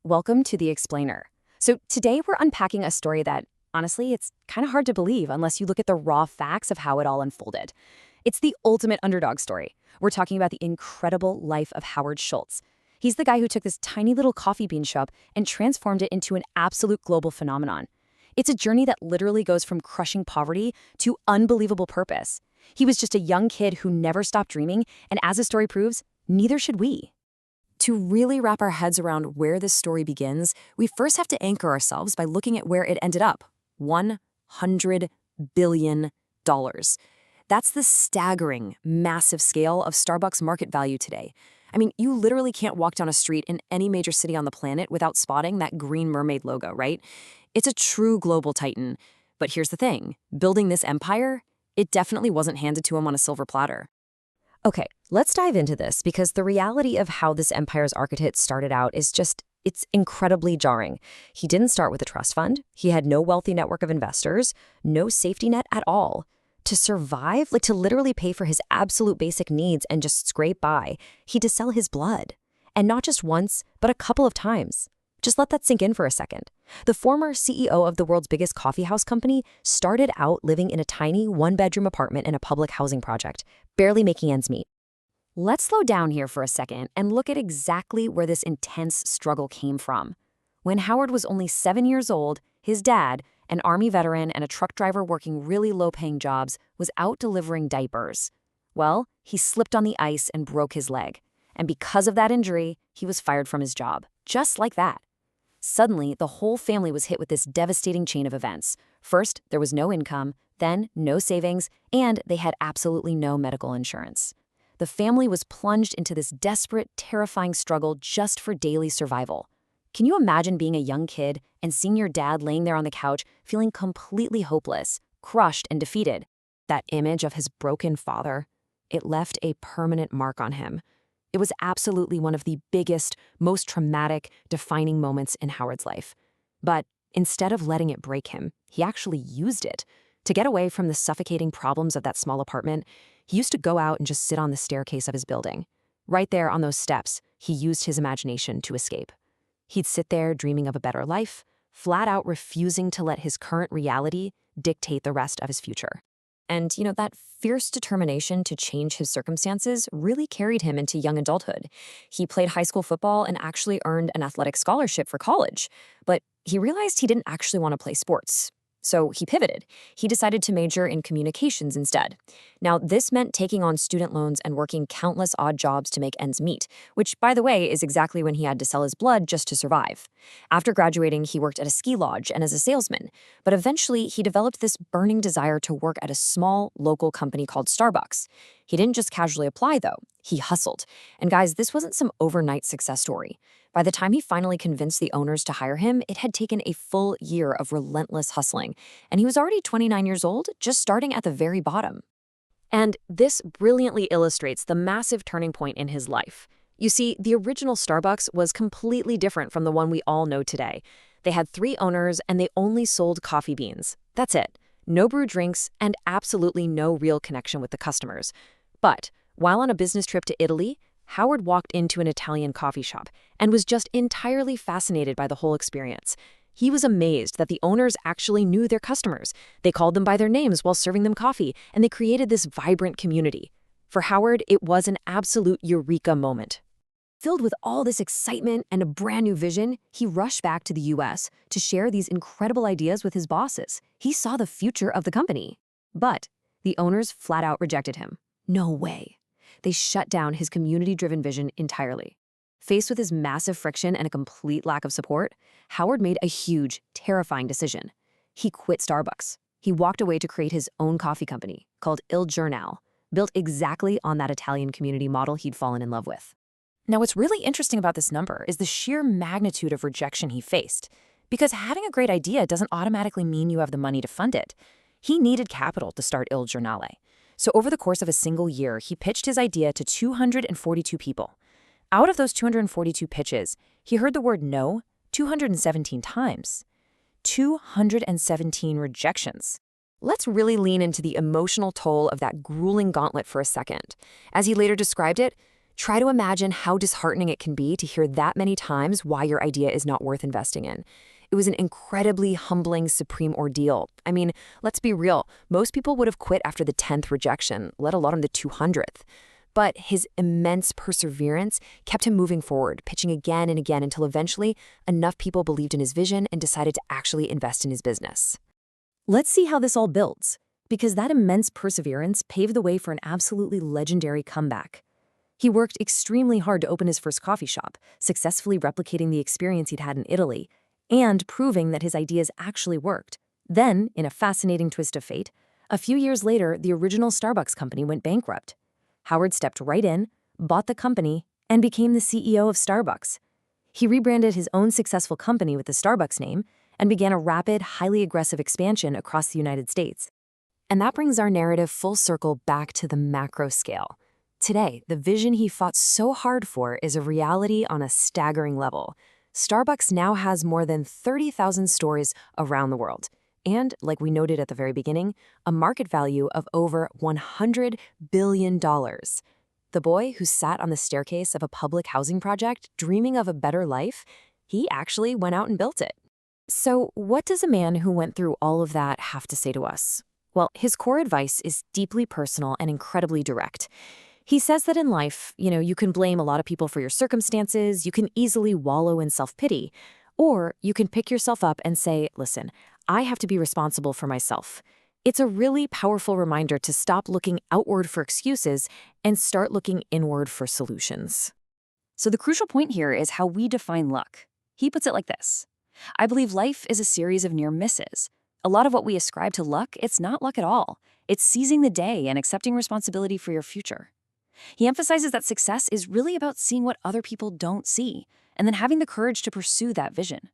welcome to The Explainer. So today we're unpacking a story that, honestly, it's kind of hard to believe unless you look at the raw facts of how it all unfolded. It's the ultimate underdog story. We're talking about the incredible life of Howard Schultz. He's the guy who took this tiny little coffee bean shop and transformed it into an absolute global phenomenon. It's a journey that literally goes from crushing poverty to unbelievable purpose. He was just a young kid who never stopped dreaming, and as the story proves, neither should we. To really wrap our heads around where this story begins, we first have to anchor ourselves by looking at where it ended up. $100 billion. That's the staggering, massive scale of Starbucks market value today. I mean, you literally can't walk down a street in any major city on the planet without spotting that green mermaid logo, right? It's a true global titan. But here's the thing, building this empire, it definitely wasn't handed to him on a silver platter. Okay, let's dive into this because the reality of how this empire's architect started out is it's incredibly jarring. He didn't start with a trust fund. He had no wealthy network of investors, no safety net at all. To survive, to literally pay for his absolute basic needs and just scrape by, he had to sell his blood. And not just once, but a couple of times. Just let that sink in for a second. The former CEO of the world's biggest coffeehouse company started out living in a tiny one-bedroom apartment in a public housing project, barely making ends meet. Let's slow down here for a second and look at exactly where this intense struggle came from. When Howard was only 7 years old, his dad, an Army veteran and a truck driver working really low-paying jobs, was out delivering diapers. Well, he slipped on the ice and broke his leg. And because of that injury, he was fired from his job. Just like that. Suddenly, the whole family was hit with this devastating chain of events. First, there was no income, then no savings, and they had absolutely no medical insurance. The family was plunged into this desperate, terrifying struggle just for daily survival. Can you imagine being a young kid and seeing your dad laying there on the couch, feeling completely hopeless, crushed, and defeated? That image of his broken father, it left a permanent mark on him. It was absolutely one of the biggest, most traumatic, defining moments in Howard's life. But instead of letting it break him, he actually used it. To get away from the suffocating problems of that small apartment, he used to go out and just sit on the staircase of his building. Right there on those steps, he used his imagination to escape. He'd sit there dreaming of a better life, flat out refusing to let his current reality dictate the rest of his future. And, that fierce determination to change his circumstances really carried him into young adulthood. He played high school football and actually earned an athletic scholarship for college. But he realized he didn't actually want to play sports. So he pivoted. He decided to major in communications instead. Now, this meant taking on student loans and working countless odd jobs to make ends meet, which, by the way, is exactly when he had to sell his blood just to survive. After graduating, he worked at a ski lodge and as a salesman, but eventually he developed this burning desire to work at a small, local company called Starbucks. He didn't just casually apply, though. He hustled. And guys, this wasn't some overnight success story. By the time he finally convinced the owners to hire him, it had taken a full year of relentless hustling, and he was already 29 years old, just starting at the very bottom. And this brilliantly illustrates the massive turning point in his life. You see, the original Starbucks was completely different from the one we all know today. They had 3 owners, and they only sold coffee beans. That's it. No brew drinks, and absolutely no real connection with the customers. But while on a business trip to Italy, Howard walked into an Italian coffee shop and was just entirely fascinated by the whole experience. He was amazed that the owners actually knew their customers. They called them by their names while serving them coffee, and they created this vibrant community. For Howard, it was an absolute eureka moment. Filled with all this excitement and a brand new vision, he rushed back to the US to share these incredible ideas with his bosses. He saw the future of the company. But the owners flat out rejected him. No way. They shut down his community-driven vision entirely. Faced with his massive friction and a complete lack of support, Howard made a huge, terrifying decision. He quit Starbucks. He walked away to create his own coffee company called Il Giornale, built exactly on that Italian community model he'd fallen in love with. Now, what's really interesting about this number is the sheer magnitude of rejection he faced. Because having a great idea doesn't automatically mean you have the money to fund it. He needed capital to start Il Giornale. So over the course of a single year, he pitched his idea to 242 people. Out of those 242 pitches, he heard the word no 217 times. 217 rejections. Let's really lean into the emotional toll of that grueling gauntlet for a second. As he later described it, Try to imagine how disheartening it can be to hear that many times why your idea is not worth investing in. It was an incredibly humbling, supreme ordeal. I mean, let's be real, most people would have quit after the 10th rejection, let alone the 200th. But his immense perseverance kept him moving forward, pitching again and again until eventually enough people believed in his vision and decided to actually invest in his business. Let's see how this all builds, because that immense perseverance paved the way for an absolutely legendary comeback. He worked extremely hard to open his first coffee shop, successfully replicating the experience he'd had in Italy, and proving that his ideas actually worked. Then, in a fascinating twist of fate, a few years later, the original Starbucks company went bankrupt. Howard stepped right in, bought the company, and became the CEO of Starbucks. He rebranded his own successful company with the Starbucks name and began a rapid, highly aggressive expansion across the United States. And that brings our narrative full circle back to the macro scale. Today, the vision he fought so hard for is a reality on a staggering level. Starbucks now has more than 30,000 stores around the world. And, like we noted at the very beginning, a market value of over $100 billion. The boy who sat on the staircase of a public housing project dreaming of a better life, he actually went out and built it. So, what does a man who went through all of that have to say to us? Well, his core advice is deeply personal and incredibly direct. He says that in life, you can blame a lot of people for your circumstances, you can easily wallow in self-pity, or you can pick yourself up and say, listen, I have to be responsible for myself. It's a really powerful reminder to stop looking outward for excuses and start looking inward for solutions. So the crucial point here is how we define luck. He puts it like this. I believe life is a series of near misses. A lot of what we ascribe to luck, it's not luck at all. It's seizing the day and accepting responsibility for your future. He emphasizes that success is really about seeing what other people don't see, and then having the courage to pursue that vision.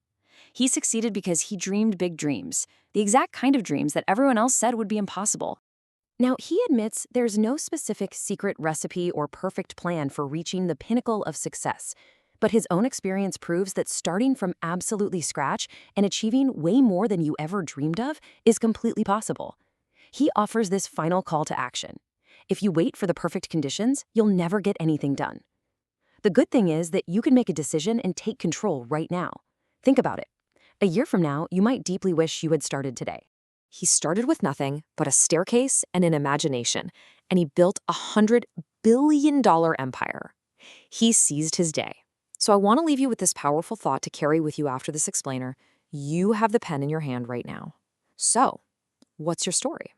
He succeeded because he dreamed big dreams, the exact kind of dreams that everyone else said would be impossible. Now, he admits there's no specific secret recipe or perfect plan for reaching the pinnacle of success, but his own experience proves that starting from absolutely scratch and achieving way more than you ever dreamed of is completely possible. He offers this final call to action. If you wait for the perfect conditions, you'll never get anything done. The good thing is that you can make a decision and take control right now. Think about it. A year from now, you might deeply wish you had started today. He started with nothing but a staircase and an imagination, and he built a $100 billion empire. He seized his day. So I want to leave you with this powerful thought to carry with you after this explainer. You have the pen in your hand right now. So, what's your story?